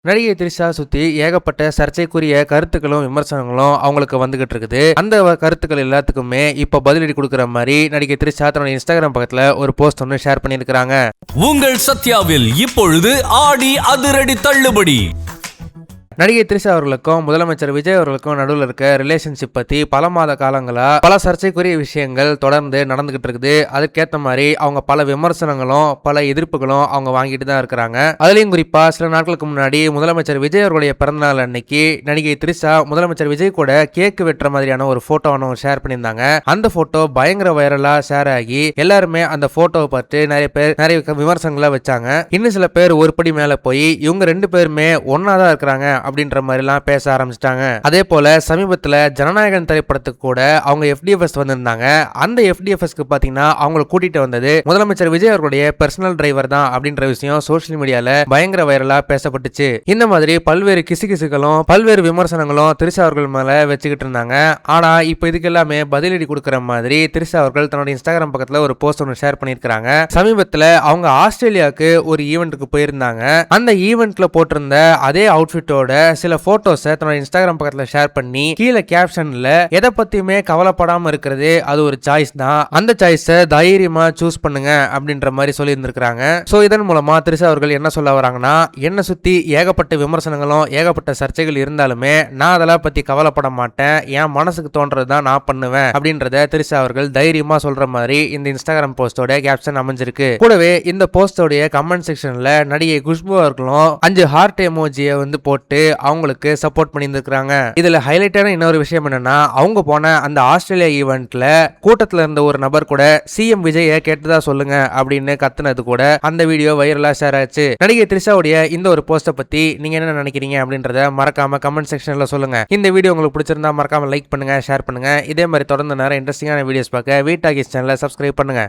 நடிகை த்ரிஷா சுத்தி ஏகப்பட்ட சர்ச்சைக்குரிய கருத்துக்களும் விமர்சனங்களும் அவங்களுக்கு வந்துகிட்டு இருக்குது. அந்த கருத்துக்கள் எல்லாத்துக்குமே இப்ப பதிலடி கொடுக்கிற மாதிரி நடிகை த்ரிஷா தன்னோட இன்ஸ்டாகிராம் பக்கத்துல ஒரு போஸ்ட் ஒன்று ஷேர் பண்ணியிருக்கிறாங்க. உங்கள் சத்யாவில் இப்பொழுது ஆடி அதிரடி தள்ளுபடி. நடிகை த்ரிஷா அவர்களுக்கும் முதலமைச்சர் விஜய் அவர்களுக்கும் நடுவில் இருக்க ரிலேஷன்ஷிப் பத்தி பல மாத காலங்களா பல சர்ச்சைக்குரிய விஷயங்கள் தொடர்ந்து நடந்துகிட்டு இருக்குது. அதுக்கேற்ற மாதிரி அவங்க பல விமர்சனங்களும் பல எதிர்ப்புகளும் அவங்க வாங்கிட்டு தான் இருக்கிறாங்க. அதுலயும் குறிப்பா சில நாட்களுக்கு முன்னாடி முதலமைச்சர் விஜய் அவர்களுடைய பிறந்தநாள் அன்னைக்கு நடிகை த்ரிஷா முதலமைச்சர் விஜய் கூட கேக் வெட்டுற மாதிரியான ஒரு போட்டோ ஷேர் பண்ணியிருந்தாங்க. அந்த போட்டோ பயங்கர வைரலா ஷேர் ஆகி எல்லாருமே அந்த போட்டோவை பார்த்து நிறைய விமர்சனங்களை வச்சாங்க. இன்னும் சில பேர் ஒரு படி மேல போய் இவங்க ரெண்டு பேருமே ஒன்னாதான் இருக்கிறாங்க அப்படின்ற மாதிரி எல்லாம் பேச ஆரம்பிச்சிட்டாங்க. அதே போல சமீபத்துல ஜனநாயகன் திரைப்படத்துக்கு கூட அவங்க FDFS வந்திருந்தாங்க. அந்த FDFSக்கு பாத்தீங்கன்னா அவங்களை கூட்டிட்டு வந்தது முதலமைச்சர் விஜய் அவர்களுடைய பர்சனல் டிரைவர் தான் அப்படின்ற விஷயம் சோசியல் மீடியால பயங்கர வைரலா பேசப்பட்டுச்சு. இந்த மாதிரி பல்வேறு கிசுகிசுகளும் பல்வேறு விமர்சனங்களும் த்ரிஷா அவர்கள் மேல வச்சுக்கிட்டு இருந்தாங்க. ஆனா இப்ப இதுக்கு எல்லாமே பதிலடி கொடுக்கிற மாதிரி த்ரிஷா அவர்கள் தன்னோட இன்ஸ்டாகிராம் பக்கத்துல ஒரு போஸ்ட் ஒன்று ஷேர் பண்ணிருக்காங்க. சமீபத்துல அவங்க ஆஸ்திரேலியாவுக்கு ஒரு ஈவென்ட்டுக்கு போயிருந்தாங்க. அந்த ஈவென்ட்ல போட்டிருந்த அதே அவுட்ஃபிட்டோட சில போட்டோஸை தன்னோட இன்ஸ்டாகிராம் பக்கத்துல ஷேர் பண்ணி கீழே கேப்ஷன்ல எதை பத்தியுமே கவலைப்படாம இருக்கிறது அது ஒரு சாய்ஸ் தான், அந்த சாய்ஸை தைரியமா சூஸ் பண்ணுங்க அப்படின்ற மாதிரி சொல்லி இருந்திருக்காங்க. சோ இதன் மூலமா த்ரிஷா அவர்கள் என்ன சொல்ல வராங்கன்னா, என்ன சுத்தி ஏகப்பட்ட விமர்சனங்களும் ஏகப்பட்ட சர்ச்சைகள் இருந்தாலுமே நான் அதெல்லாம் பத்தி கவலைப்பட மாட்டேன், என் மனசுக்கு தோன்றது தான் நான் பண்ணுவேன் அப்படின்றத த்ரிஷா அவர்கள் தைரியமா சொல்ற மாதிரி இந்த இன்ஸ்டாகிராம் போஸ்டோட கேப்ஷன் அமைஞ்சிருக்கு. கூடவே இந்த போஸ்டோடைய கமெண்ட் செக்ஷன்ல நடிகை குஷ்பு அவர்களும் 5 ஹார்ட் எமோஜியை போட்டு அவங்களுக்கு சப்போர்ட் பண்ணியிருக்காங்க. இதுல ஹைலைட்டான இன்னொரு விஷயம் என்னன்னா, அவங்க போன அந்த ஆஸ்திரேலியா ஈவென்ட்ல கூட்டத்துல இருந்த ஒரு நபர் கூட CM விஜய கேட்டதா சொல்லுங்க அப்படின்னு கத்துனது கூட அந்த வீடியோ வைரலா ஷேர் ஆச்சு. நடிகை த்ரிஷாவுடைய இந்த ஒரு போஸ்ட பத்தி நீங்க என்ன நினைக்கிறீங்க அப்படின்றத மறக்காம கமெண்ட் செக்ஷன்ல சொல்லுங்க. இந்த வீடியோ உங்களுக்கு பிடிச்சிருந்தா மறக்காம லைக் பண்ணுங்க, ஷேர் பண்ணுங்க. இதே மாதிரி தொடர்ந்து நிறைய இன்ட்ரெஸ்டிங்கான வீடியோஸ் பார்க்க வீட்டாகிஸ் சேனலை சப்ஸ்கிரைப் பண்ணுங்க.